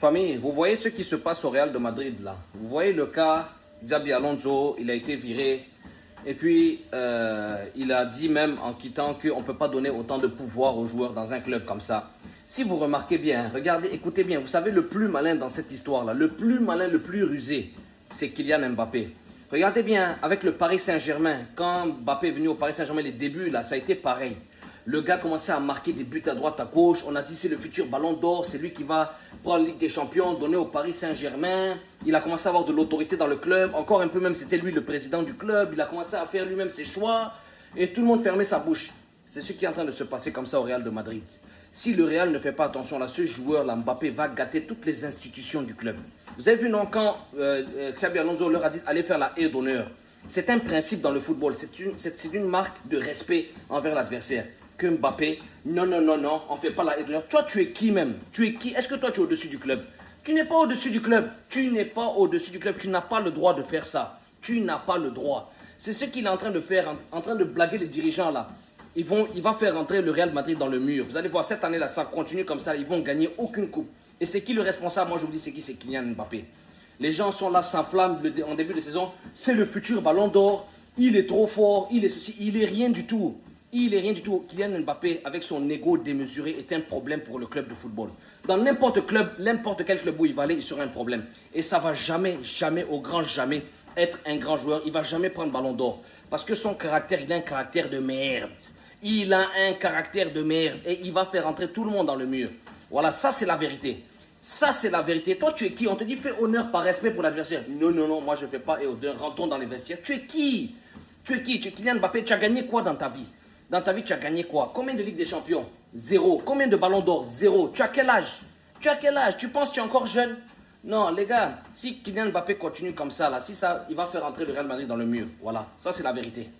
Famille, vous voyez ce qui se passe au Real de Madrid là. Vous voyez le cas Xabi Alonso, il a été viré. Et puis, il a dit même en quittant qu'on ne peut pas donner autant de pouvoir aux joueurs dans un club comme ça. Si vous remarquez bien, regardez, écoutez bien, vous savez le plus malin dans cette histoire-là, le plus malin, le plus rusé, c'est Kylian Mbappé. Regardez bien, avec le Paris Saint-Germain, quand Mbappé est venu au Paris Saint-Germain, les débuts, là, ça a été pareil. Le gars commençait à marquer des buts à droite, à gauche. On a dit c'est le futur ballon d'or, c'est lui qui va prendre la Ligue des Champions, donner au Paris Saint-Germain. Il a commencé à avoir de l'autorité dans le club. Encore un peu même, c'était lui le président du club. Il a commencé à faire lui-même ses choix. Et tout le monde fermait sa bouche. C'est ce qui est en train de se passer comme ça au Real de Madrid. Si le Real ne fait pas attention là, ce joueur-là, Mbappé, va gâter toutes les institutions du club. Vous avez vu, non, quand Xabi Alonso leur a dit d'aller faire la haie d'honneur. C'est un principe dans le football. C'est une marque de respect envers l'adversaire. Que Mbappé, non, on ne fait pas la haie d'honneur. Toi, tu es qui même? Tu es qui? Est-ce que toi, tu es au-dessus du club? Tu n'es pas au-dessus du club. Tu n'es pas au-dessus du club. Tu n'as pas le droit de faire ça. Tu n'as pas le droit. C'est ce qu'il est en train de faire, en train de blaguer les dirigeants là. Il va faire rentrer le Real Madrid dans le mur. Vous allez voir, cette année-là, ça continue comme ça. Ils vont gagner aucune coupe. Et c'est qui le responsable? Moi, je vous dis, c'est qui? C'est Kylian Mbappé. Les gens sont là, s'enflamment en début de saison. C'est le futur ballon d'or. Il est trop fort. Il est ceci. Il est rien du tout. Il est rien du tout. Kylian Mbappé, avec son ego démesuré, est un problème pour le club de football. Dans n'importe quel club où il va aller, il sera un problème. Et ça va jamais, au grand jamais, être un grand joueur. Il va jamais prendre ballon d'or. Parce que son caractère, il a un caractère de merde. Il a un caractère de merde. Et il va faire entrer tout le monde dans le mur. Voilà, ça c'est la vérité. Ça c'est la vérité. Toi, tu es qui? On te dit fais honneur par respect pour l'adversaire. Non, moi je ne fais pas honneur. Rentrons dans les vestiaires. Tu es qui? Tu es Kylian Mbappé. Tu as gagné quoi dans ta vie? Dans ta vie, tu as gagné quoi? Combien de Ligue des Champions? Zéro. Combien de ballons d'or? Zéro. Tu as quel âge? Tu penses que tu es encore jeune? Non, les gars, si Kylian Mbappé continue comme ça, là, il va faire entrer le Real Madrid dans le mur. Voilà, ça c'est la vérité.